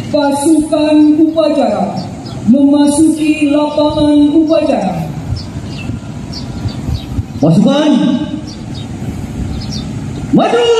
Pasukan upacara memasuki lapangan upacara. Pasukan maju!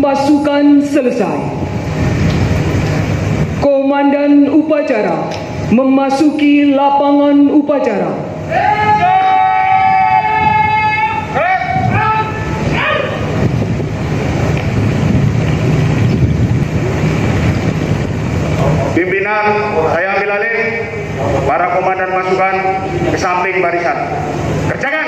Pasukan selesai. Komandan upacara memasuki lapangan upacara. Pimpinan, saya ambil alih. Para komandan pasukan ke samping barisan. Kerjakan!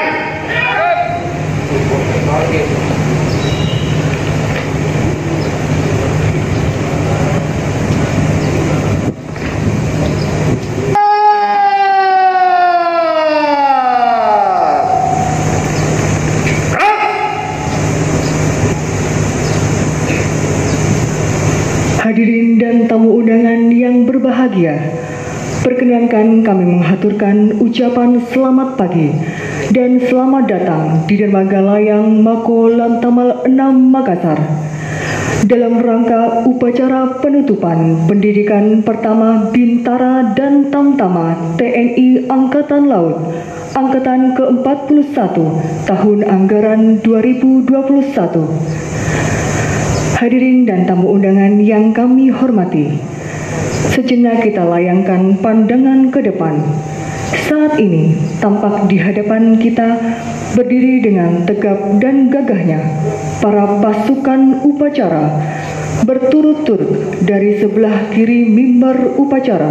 Hadirin dan tamu undangan yang berbahagia, perkenankan kami menghaturkan ucapan selamat pagi dan selamat datang di Dermaga Layang Mako Lantamal 6 Makassar dalam rangka upacara penutupan pendidikan pertama Bintara dan Tamtama TNI Angkatan Laut Angkatan ke-41 tahun anggaran 2021. Hadirin dan tamu undangan yang kami hormati, sejenak kita layangkan pandangan ke depan. Saat ini tampak di hadapan kita berdiri dengan tegap dan gagahnya para pasukan upacara berturut-turut dari sebelah kiri mimbar upacara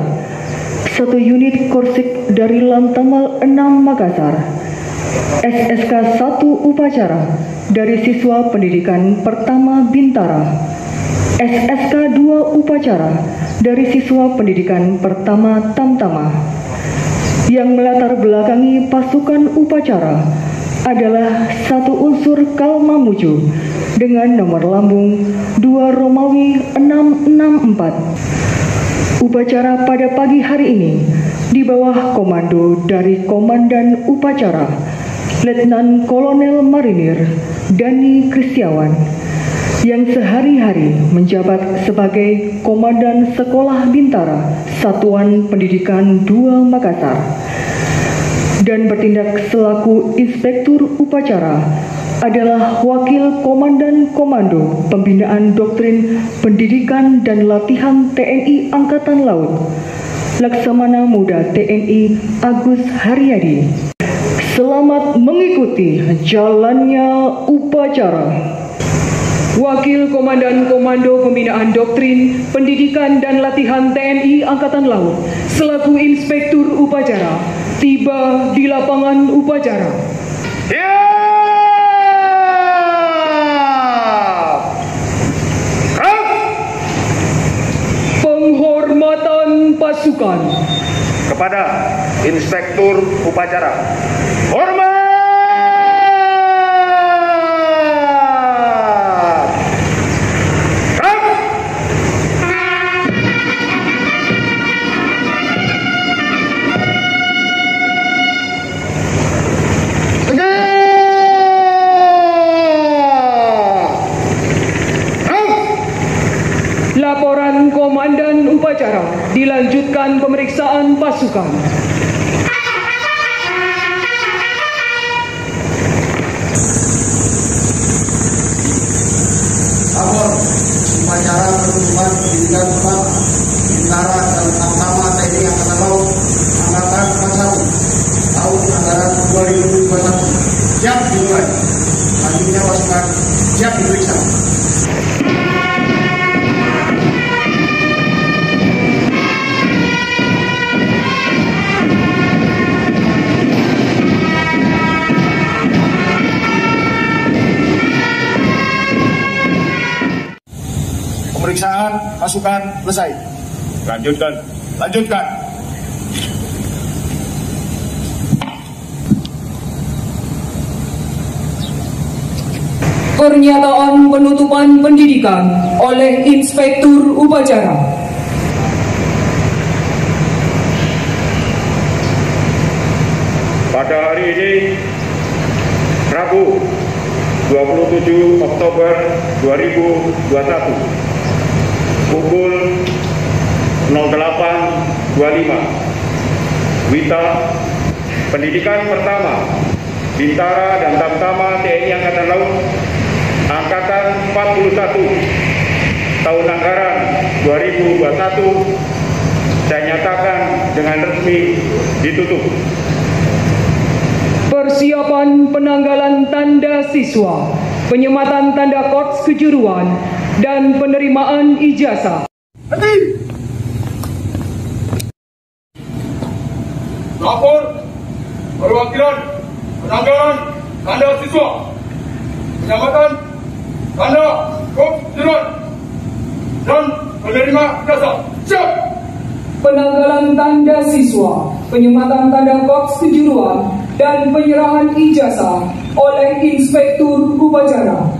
1 unit korsik dari Lantamal 6 Makassar, SSK 1 upacara dari siswa pendidikan pertama Bintara, SSK 2 upacara dari siswa pendidikan pertama Tamtama. Yang melatar belakangi pasukan upacara adalah satu unsur Kalmamuju dengan nomor lambung 2 Romawi 664. Upacara pada pagi hari ini di bawah komando dari Komandan Upacara Letnan Kolonel Marinir Dani Kristiawan yang sehari-hari menjabat sebagai Komandan Sekolah Bintara Satuan Pendidikan 2 Makassar dan bertindak selaku Inspektur Upacara adalah Wakil Komandan Komando Pembinaan Doktrin Pendidikan dan Latihan TNI Angkatan Laut, Laksamana Muda TNI Agus Haryadi. Selamat mengikuti jalannya upacara. Wakil Komandan Komando Pembinaan Doktrin Pendidikan dan Latihan TNI Angkatan Laut selaku Inspektur Upacara tiba di lapangan upacara. Penghormatan pasukan kepada Inspektur Upacara. Hormat! Laporan Komandan Upacara, dilanjutkan pemeriksaan pasukan. Lapor upacara penutupan pendidikan pertama Bintara dan Tamtama TNI Angkatan Laut Angkatan 41 tahun anggaran 2021 siap dimulai. Selanjutnya pasukan siap diperiksa. Pemeriksaan pasukan selesai. Lanjutkan. Pernyataan penutupan pendidikan oleh Inspektur Upacara. Pada hari ini, Rabu 27 Oktober 2021, pukul 08.25, Wita Pendidikan Pertama Bintara dan Tamtama TNI Angkatan Laut Angkatan 41 tahun anggaran 2021 saya nyatakan dengan resmi ditutup. Persiapan penanggalan tanda siswa, penyematan tanda korps kejuruan, dan penerimaan ijazah. Lapor perwakilan penanggalan tanda siswa, penyamatan tanda korps kejuruan, dan penerima ijazah. Siap! Penanggalan tanda siswa, penyematan tanda korps kejuruan, dan penyerahan ijazah oleh Inspektur Upacara.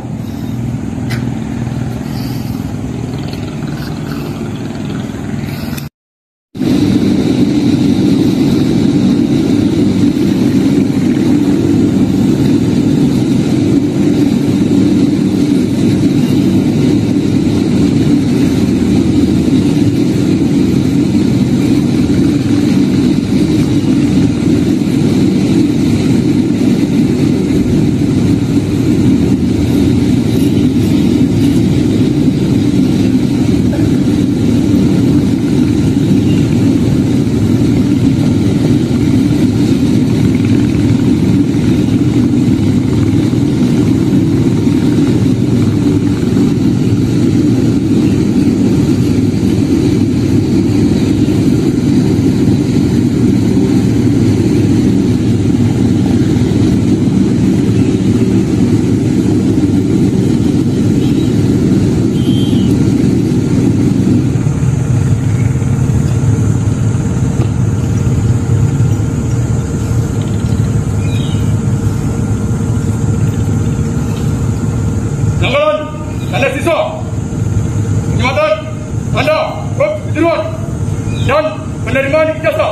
biasa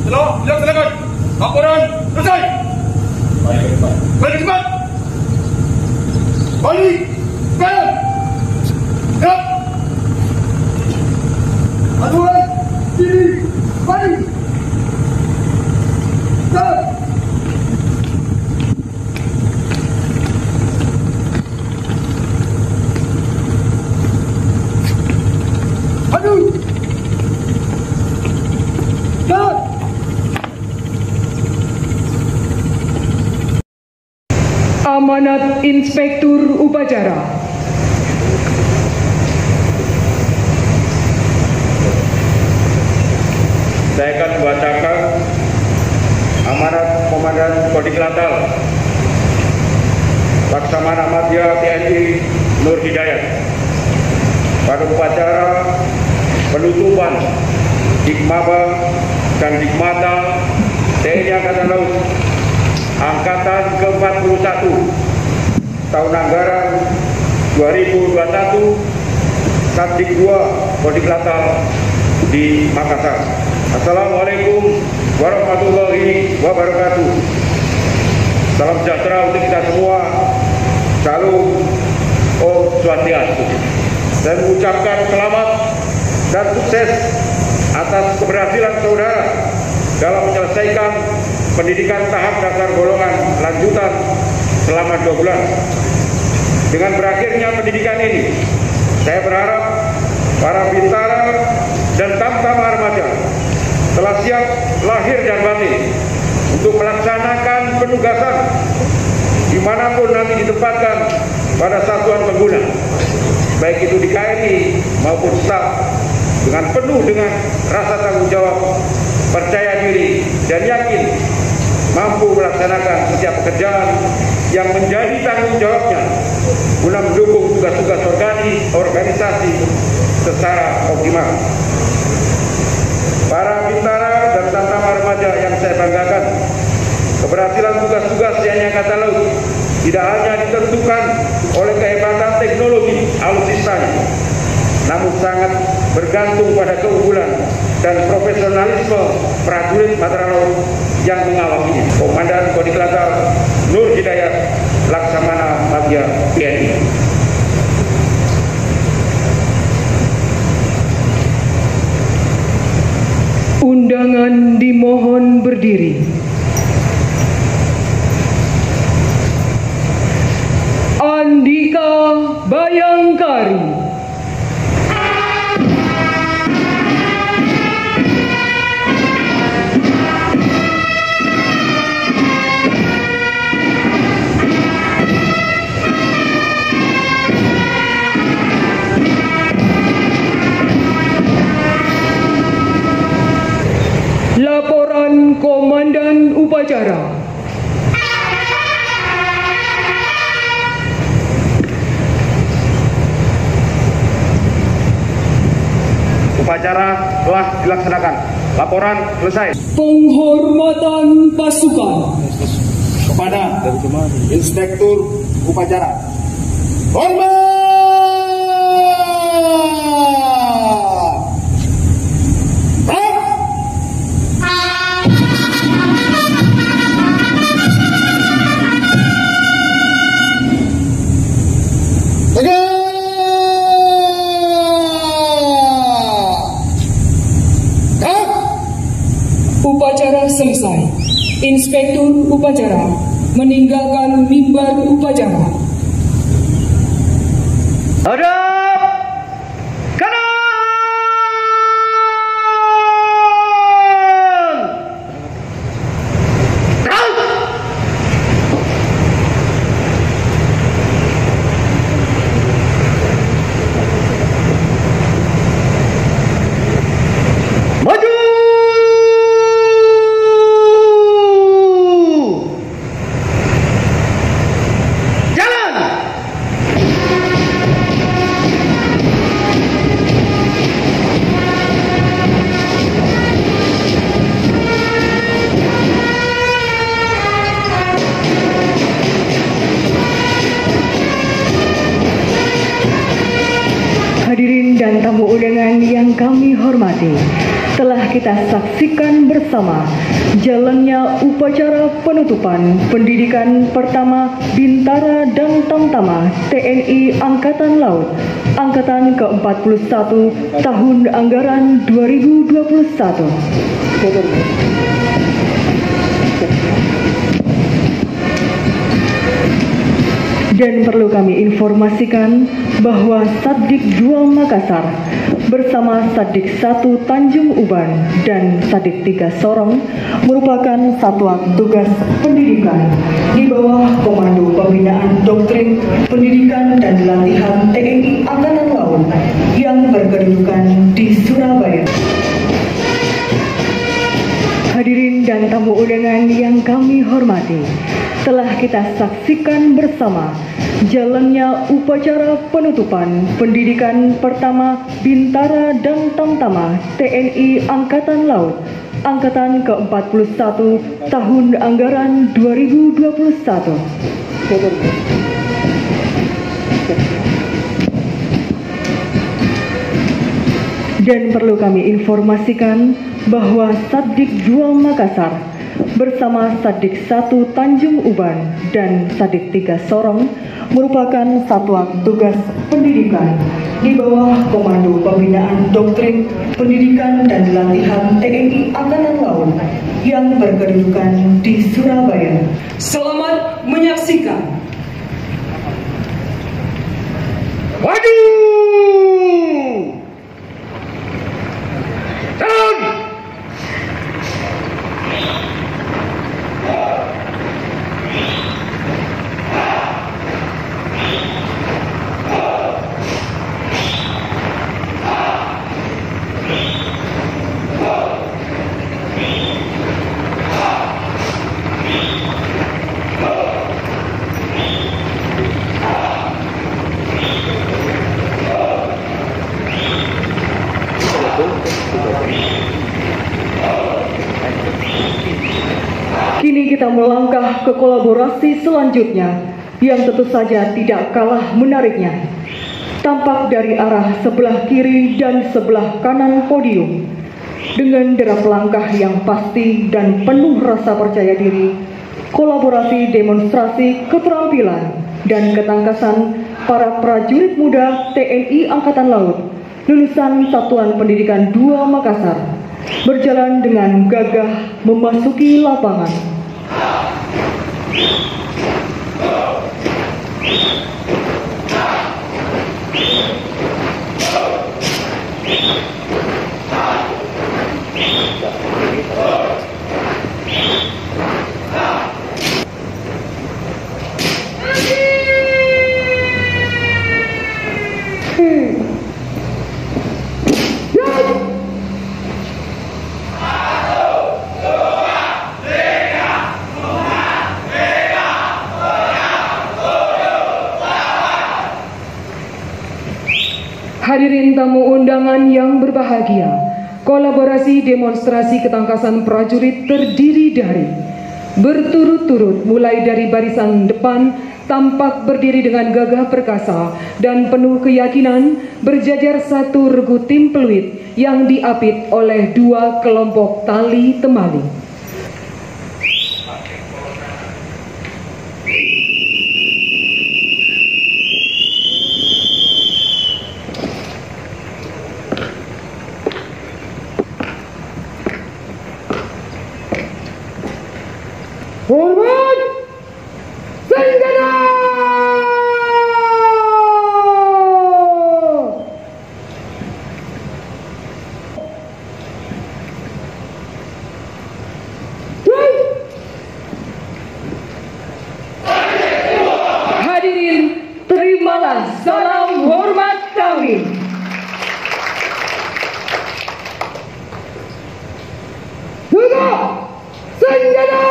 telah dilaksanakan. Laporan selesai. Balik cepat. Balik. Kanan. Gerak. Aduan. Kiri. Balik. Start. Aduh. Start. Amanat Inspektur Upacara. Saya akan membacakan amanat Komandan Kodim Lantal Laksamana Madya TNI Nur Hidayat pada upacara penutupan Dikmaba dan Dikmata TNI Angkatan Laut Angkatan ke-41 tahun anggaran 2021 Satdik 2 Kodim Lantal di Makassar. Assalamualaikum warahmatullahi wabarakatuh. Salam sejahtera untuk kita semua. Salam Om Swastiastu. Dan mengucapkan selamat dan sukses atas keberhasilan saudara dalam menyelesaikan pendidikan tahap dasar golongan lanjutan selama 2 bulan. Dengan berakhirnya pendidikan ini, saya berharap para bintara dan tamtama remaja telah siap lahir dan batin untuk melaksanakan penugasan dimanapun nanti ditempatkan pada satuan pengguna, baik itu di KRI maupun staf, dengan penuh dengan rasa tanggung jawab, percaya diri, dan yakin mampu melaksanakan setiap pekerjaan yang menjadi tanggung jawabnya guna mendukung tugas-tugas organisasi secara optimal. Para bintara dan tamtama remaja yang saya banggakan, keberhasilan tugas-tugas TNI Angkatan Laut tidak hanya ditentukan oleh kehebatan teknologi alutsistanya, namun sangat bergantung pada keunggulan dan profesionalisme prajurit Matra Laut yang mengawalinya. Komandan Kodim Lantal Nur Hidayat, Laksamana Madya TNI. Undangan dimohon berdiri. Andika Bayangkari. Laporan Komandan Upacara. Upacara telah dilaksanakan. Laporan selesai. Penghormatan pasukan kepada Inspektur Upacara. Hormat! Upacara selesai. Inspektur Upacara meninggalkan mimbar upacara. Hadap kanan. Terus. Maju. Hadirin dan tamu undangan yang kami hormati, telah kita saksikan bersama jalannya upacara penutupan pendidikan pertama Bintara dan Tamtama TNI Angkatan Laut Angkatan ke-41 tahun anggaran 2021. Dan perlu kami informasikan bahwa Satdik 2 Makassar bersama Satdik 1 Tanjung Uban dan Satdik 3 Sorong merupakan satuan tugas pendidikan di bawah Komando Pembinaan Doktrin Pendidikan dan Latihan TNI Angkatan Laut yang berkedudukan di Surabaya. Hadirin dan tamu undangan yang kami hormati, telah kita saksikan bersama jalannya upacara penutupan pendidikan pertama Bintara dan Tamtama TNI Angkatan Laut Angkatan ke-41 tahun anggaran 2021. Dan perlu kami informasikan bahwa Satdik 2 Makassar bersama Satdik 1 Tanjung Uban dan Satdik 3 Sorong merupakan satuan tugas pendidikan di bawah Komando Pembinaan Doktrin Pendidikan dan Latihan TNI Angkatan Laut yang berkedudukan di Surabaya. Selamat menyaksikan. Maju! Jalan! Kini kita melangkah ke kolaborasi selanjutnya yang tentu saja tidak kalah menariknya. Tampak dari arah sebelah kiri dan sebelah kanan podium. Dengan derap langkah yang pasti dan penuh rasa percaya diri, kolaborasi demonstrasi keterampilan dan ketangkasan para prajurit muda TNI Angkatan Laut lulusan Satuan Pendidikan 2 Makassar berjalan dengan gagah memasuki lapangan. Hadirin tamu undangan yang berbahagia, kolaborasi demonstrasi ketangkasan prajurit terdiri dari berturut-turut mulai dari barisan depan tampak berdiri dengan gagah perkasa dan penuh keyakinan berjajar satu regu tim peluit yang diapit oleh dua kelompok tali temali. Hormat! Senjata! Hadirin, terimalah salam hormat kami. Tunggu! Senjata!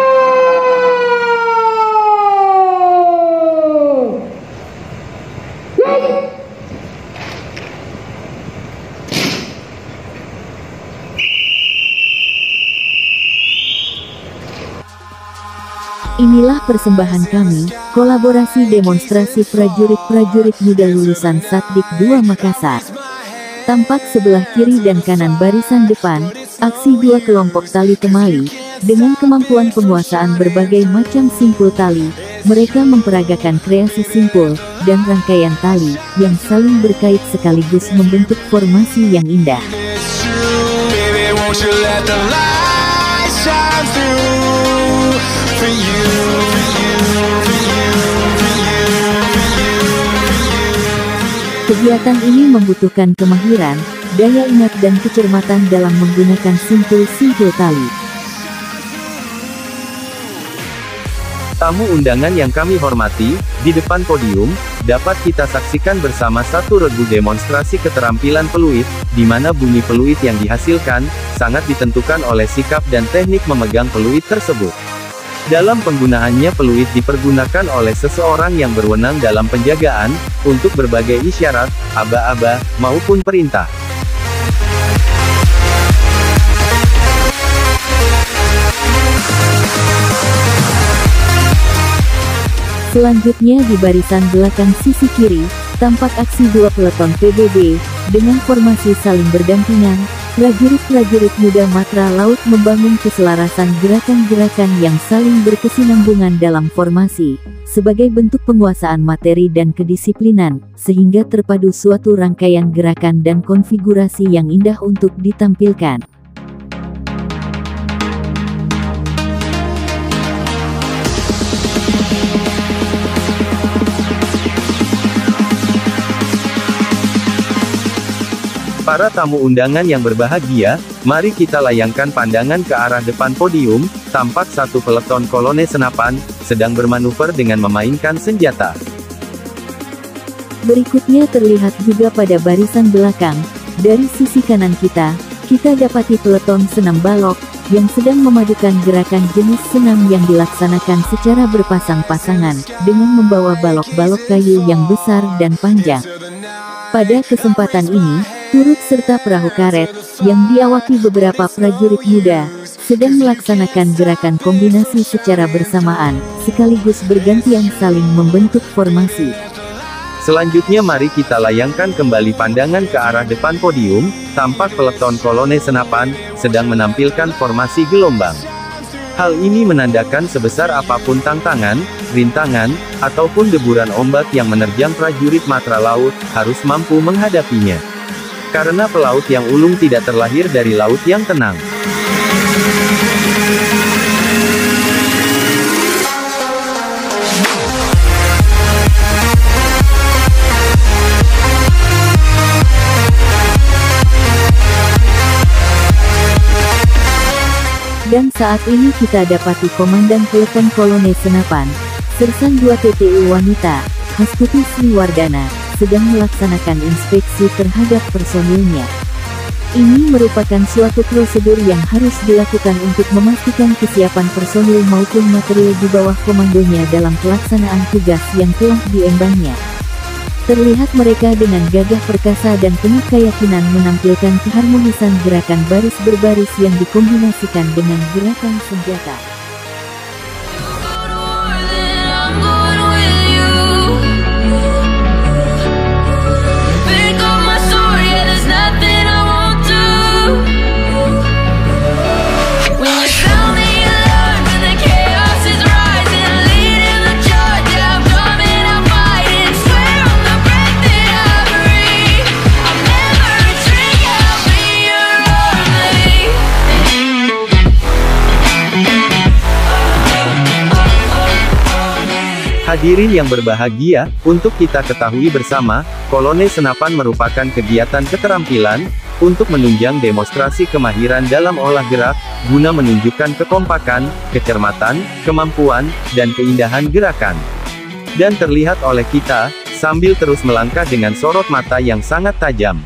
Inilah persembahan kami, kolaborasi demonstrasi prajurit-prajurit muda lulusan Satdik 2 Makassar. Tampak sebelah kiri dan kanan barisan depan, Aksi dua kelompok tali temali, dengan kemampuan penguasaan berbagai macam simpul tali, mereka memperagakan kreasi simpul dan rangkaian tali yang saling berkait sekaligus membentuk formasi yang indah. Kegiatan ini membutuhkan kemahiran, daya ingat dan kecermatan dalam menggunakan simpul-simpul tali. Tamu undangan yang kami hormati, di depan podium, dapat kita saksikan bersama satu regu demonstrasi keterampilan peluit, di mana bunyi peluit yang dihasilkan, sangat ditentukan oleh sikap dan teknik memegang peluit tersebut. Dalam penggunaannya peluit dipergunakan oleh seseorang yang berwenang dalam penjagaan, untuk berbagai isyarat, aba-aba, maupun perintah. Selanjutnya di barisan belakang sisi kiri, tampak aksi dua peleton PBB, dengan formasi saling berdampingan. Prajurit-prajurit muda Matra Laut membangun keselarasan gerakan-gerakan yang saling berkesinambungan dalam formasi, sebagai bentuk penguasaan materi dan kedisiplinan, sehingga terpadu suatu rangkaian gerakan dan konfigurasi yang indah untuk ditampilkan. Para tamu undangan yang berbahagia, mari kita layangkan pandangan ke arah depan podium. Tampak satu peleton kolone senapan, sedang bermanuver dengan memainkan senjata. Berikutnya terlihat juga pada barisan belakang, dari sisi kanan kita dapati peleton senam balok, yang sedang memadukan gerakan jenis senam yang dilaksanakan secara berpasang-pasangan, dengan membawa balok-balok kayu yang besar dan panjang. Pada kesempatan ini, turut serta perahu karet, yang diawaki beberapa prajurit muda, sedang melaksanakan gerakan kombinasi secara bersamaan, sekaligus bergantian saling membentuk formasi. Selanjutnya mari kita layangkan kembali pandangan ke arah depan podium. Tampak peleton kolone senapan, sedang menampilkan formasi gelombang. Hal ini menandakan sebesar apapun tantangan, rintangan, ataupun deburan ombak yang menerjang prajurit Matra Laut, harus mampu menghadapinya. Karena pelaut yang ulung tidak terlahir dari laut yang tenang. Dan saat ini kita dapati Komandan Peleton Kolone Senapan, Sersan 2 TTU Wanita, Hastuti Sriwardana, sedang melaksanakan inspeksi terhadap personilnya. Ini merupakan suatu prosedur yang harus dilakukan untuk memastikan kesiapan personil maupun material di bawah komandonya dalam pelaksanaan tugas yang telah diembannya. Terlihat mereka dengan gagah perkasa dan penuh keyakinan menampilkan keharmonisan gerakan baris berbaris yang dikombinasikan dengan gerakan senjata. Hadirin yang berbahagia, untuk kita ketahui bersama, Kolone Senapan merupakan kegiatan keterampilan, untuk menunjang demonstrasi kemahiran dalam olah gerak, guna menunjukkan kekompakan, kecermatan, kemampuan, dan keindahan gerakan. Dan terlihat oleh kita, sambil terus melangkah dengan sorot mata yang sangat tajam.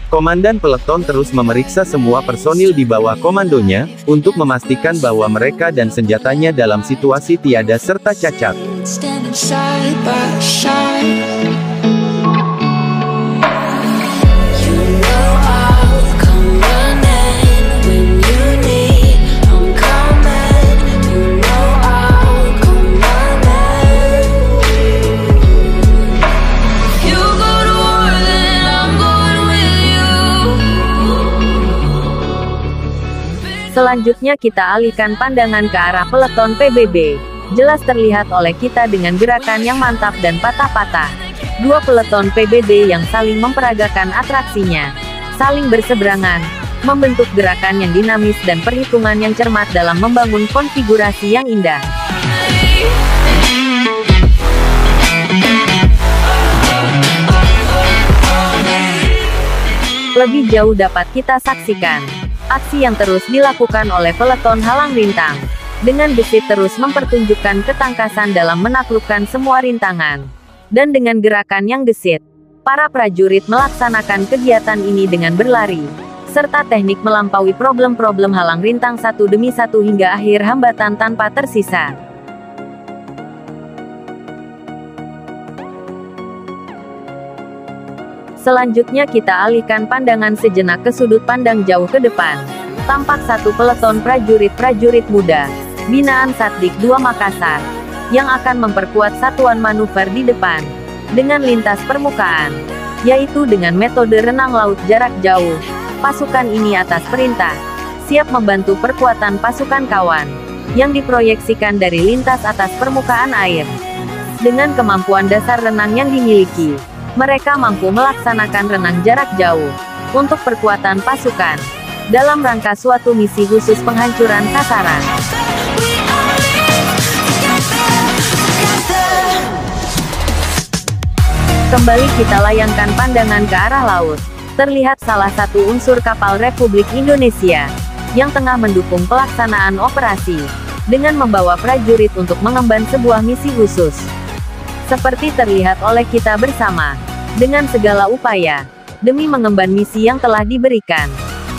Komandan peleton terus memeriksa semua personil di bawah komandonya, untuk memastikan bahwa mereka dan senjatanya dalam situasi tiada serta cacat. Standing side by side. You know I'll come running when you need. I'm coming. You know I'll come running. You go to war, then I'm going with you. Selanjutnya kita alihkan pandangan ke arah peleton PBB. Jelas terlihat oleh kita dengan gerakan yang mantap dan patah-patah. Dua peleton PBB yang saling memperagakan atraksinya. Saling berseberangan, membentuk gerakan yang dinamis dan perhitungan yang cermat dalam membangun konfigurasi yang indah. Lebih jauh dapat kita saksikan aksi yang terus dilakukan oleh peleton halang rintang. Dengan gesit terus mempertunjukkan ketangkasan dalam menaklukkan semua rintangan. Dan dengan gerakan yang gesit, para prajurit melaksanakan kegiatan ini dengan berlari, serta teknik melampaui problem-problem halang rintang satu demi satu hingga akhir hambatan tanpa tersisa. Selanjutnya kita alihkan pandangan sejenak ke sudut pandang jauh ke depan. Tampak satu peleton prajurit-prajurit muda, binaan Satdik II Makassar, yang akan memperkuat satuan manuver di depan, dengan lintas permukaan, yaitu dengan metode renang laut jarak jauh. Pasukan ini atas perintah, siap membantu perkuatan pasukan kawan, yang diproyeksikan dari lintas atas permukaan air. Dengan kemampuan dasar renang yang dimiliki, mereka mampu melaksanakan renang jarak jauh, untuk perkuatan pasukan, dalam rangka suatu misi khusus penghancuran sasaran. Kembali kita layangkan pandangan ke arah laut. Terlihat salah satu unsur kapal Republik Indonesia, yang tengah mendukung pelaksanaan operasi, dengan membawa prajurit untuk mengemban sebuah misi khusus. Seperti terlihat oleh kita bersama, dengan segala upaya, demi mengemban misi yang telah diberikan.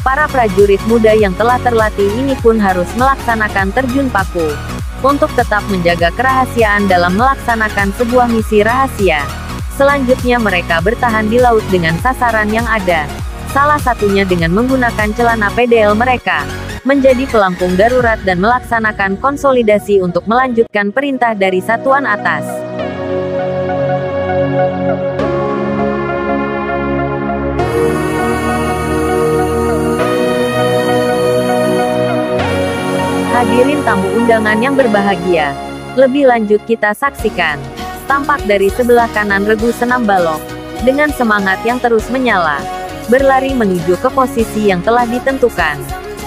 Para prajurit muda yang telah terlatih ini pun harus melaksanakan terjun paku, untuk tetap menjaga kerahasiaan dalam melaksanakan sebuah misi rahasia. Selanjutnya mereka bertahan di laut dengan sasaran yang ada. Salah satunya dengan menggunakan celana PDL mereka, menjadi pelampung darurat dan melaksanakan konsolidasi untuk melanjutkan perintah dari satuan atas. Hadirin tamu undangan yang berbahagia, lebih lanjut kita saksikan, tampak dari sebelah kanan regu senam balok, dengan semangat yang terus menyala, berlari menuju ke posisi yang telah ditentukan,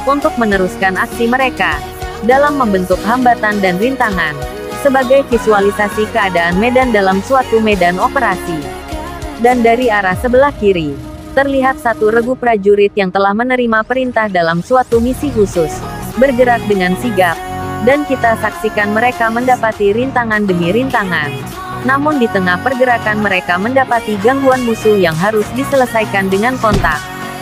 untuk meneruskan aksi mereka, dalam membentuk hambatan dan rintangan, sebagai visualisasi keadaan medan dalam suatu medan operasi. Dan dari arah sebelah kiri, terlihat satu regu prajurit yang telah menerima perintah dalam suatu misi khusus, bergerak dengan sigap, dan kita saksikan mereka mendapati rintangan demi rintangan. Namun di tengah pergerakan mereka mendapati gangguan musuh yang harus diselesaikan dengan kontak.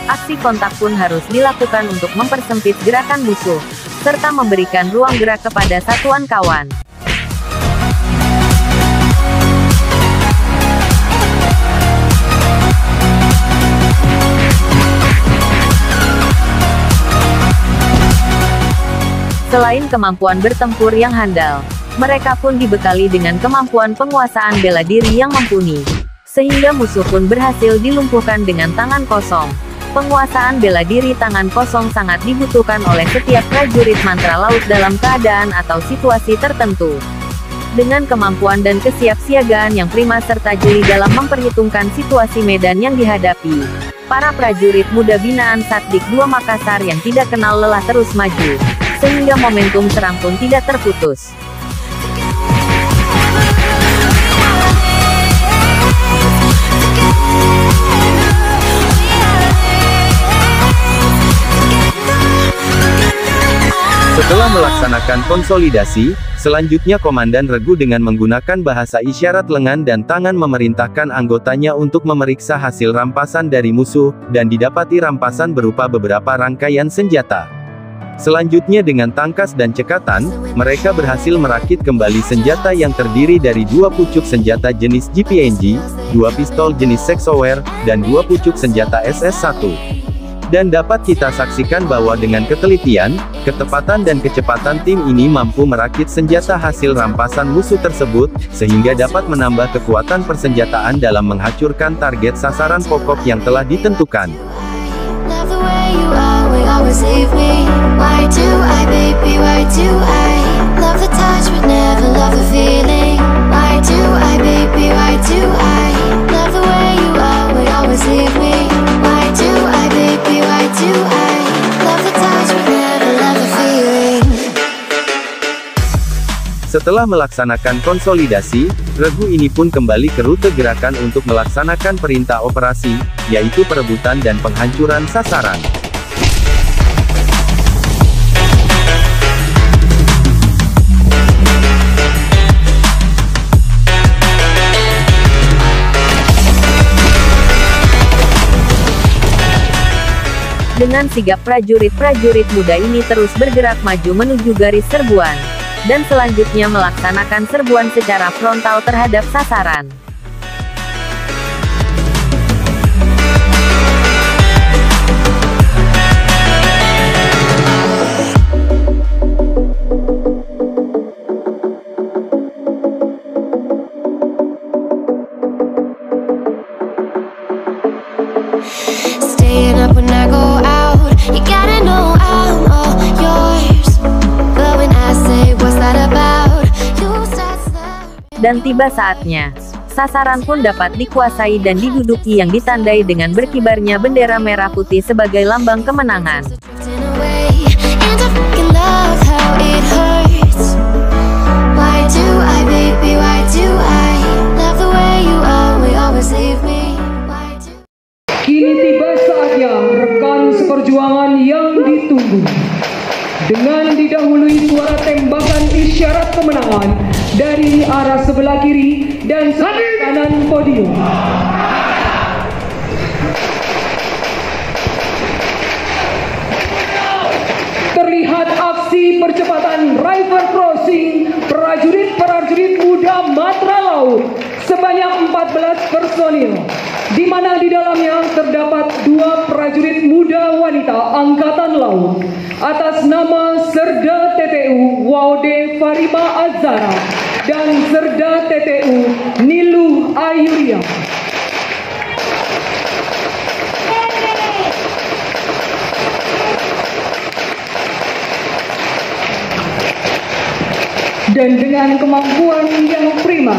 Aksi kontak pun harus dilakukan untuk mempersempit gerakan musuh, serta memberikan ruang gerak kepada satuan kawan. Selain kemampuan bertempur yang handal, mereka pun dibekali dengan kemampuan penguasaan bela diri yang mumpuni, sehingga musuh pun berhasil dilumpuhkan dengan tangan kosong. Penguasaan bela diri tangan kosong sangat dibutuhkan oleh setiap prajurit mantra laut dalam keadaan atau situasi tertentu. Dengan kemampuan dan kesiapsiagaan yang prima serta jeli dalam memperhitungkan situasi medan yang dihadapi, para prajurit muda binaan Satdik II Makassar yang tidak kenal lelah terus maju, sehingga momentum serang pun tidak terputus. Setelah melaksanakan konsolidasi, selanjutnya Komandan Regu dengan menggunakan bahasa isyarat lengan dan tangan memerintahkan anggotanya untuk memeriksa hasil rampasan dari musuh, dan didapati rampasan berupa beberapa rangkaian senjata. Selanjutnya dengan tangkas dan cekatan, mereka berhasil merakit kembali senjata yang terdiri dari 2 pucuk senjata jenis GPNG, 2 pistol jenis Sexower, dan 2 pucuk senjata SS-1. Dan dapat kita saksikan bahwa dengan ketelitian, ketepatan dan kecepatan tim ini mampu merakit senjata hasil rampasan musuh tersebut, sehingga dapat menambah kekuatan persenjataan dalam menghancurkan target sasaran pokok yang telah ditentukan. always leave me? Why do I, baby, why do I love the touch but never love the feeling? Why do I, baby, why do I love the way you always leave me? Why do I, baby, why do I love the touch but never love the feeling? Setelah melaksanakan konsolidasi, regu ini pun kembali ke rute gerakan untuk melaksanakan perintah operasi, yaitu perebutan dan penghancuran sasaran. Dengan sigap prajurit-prajurit muda ini terus bergerak maju menuju garis serbuan, dan selanjutnya melaksanakan serbuan secara frontal terhadap sasaran. Staying up when I go out, you gotta know I'm all yours. But when I say what's that about, you start slurring. Dan tiba saatnya, sasaran pun dapat dikuasai dan diduduki yang ditandai dengan berkibarnya bendera merah putih sebagai lambang kemenangan. Drifting away, and I fucking love how it hurts. Why do I, baby, why do I love the way you always leave me? Why do Kini tiba saatnya rekan seperjuangan yang ditunggu. Dengan didahului suara tembakan isyarat kemenangan dari arah sebelah kiri dan sebelah kanan podium. Terlihat aksi percepatan river crossing prajurit-prajurit muda Matra Laut sebanyak 14 personil, di mana di dalamnya terdapat 2 prajurit muda wanita Angkatan Laut atas nama Serda TTU Waude Farima Azhara dan Serda TTU Niluh Ayuria. Dan dengan kemampuan yang prima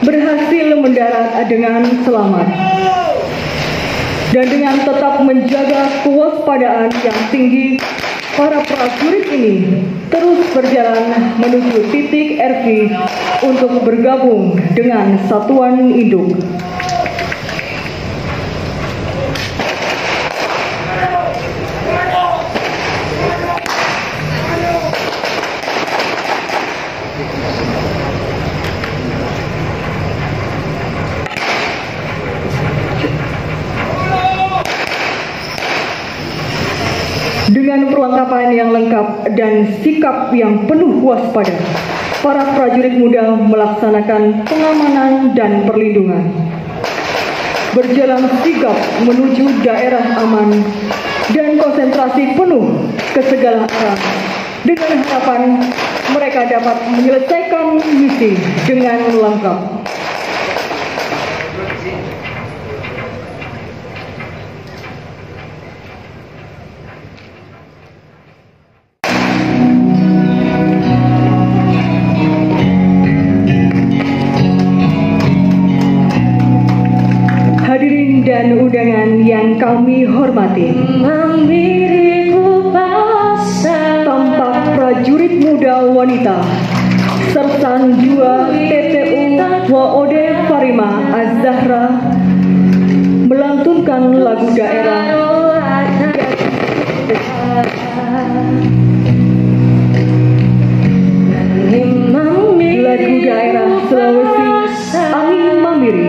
berhasil mendarat dengan selamat. Dan dengan tetap menjaga kewaspadaan yang tinggi, para prajurit ini terus berjalan menuju titik RV untuk bergabung dengan satuan induk. Dengan perlengkapan yang lengkap dan sikap yang penuh waspada, para prajurit muda melaksanakan pengamanan dan perlindungan. Berjalan sigap menuju daerah aman dan konsentrasi penuh ke segala arah, dengan harapan mereka dapat menyelesaikan misi dengan lengkap. Hadirin dan undangan yang kami hormati, tampak prajurit muda wanita Sersan 2 TTU Waude Farima Az-Zahra melantunkan lagu daerah Sulawesi Angin Mamiri.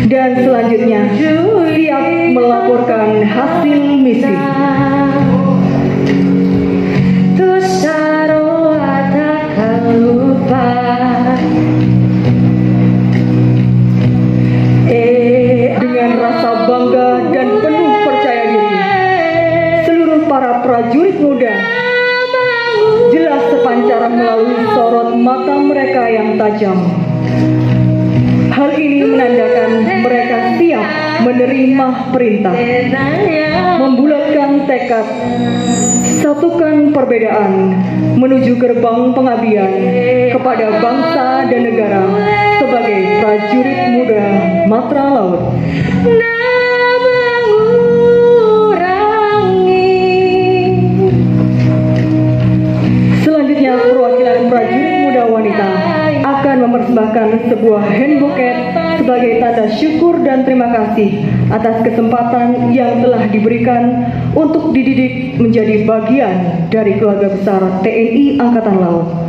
Dan selanjutnya siap melaporkan hasil misi. Dengan rasa bangga dan penuh percaya diri, seluruh para prajurit muda jelas sepancaran melalui sorot mata mereka yang tajam. Hal ini menandakan mereka siap menerima perintah, membulatkan tekad, satukan perbedaan menuju gerbang pengabdian kepada bangsa dan negara sebagai prajurit muda Matra Laut. Selanjutnya, perwakilan prajurit muda wanita akan mempersembahkan sebuah hand bouquet sebagai tanda syukur dan terima kasih atas kesempatan yang telah diberikan untuk dididik menjadi bagian dari keluarga besar TNI Angkatan Laut.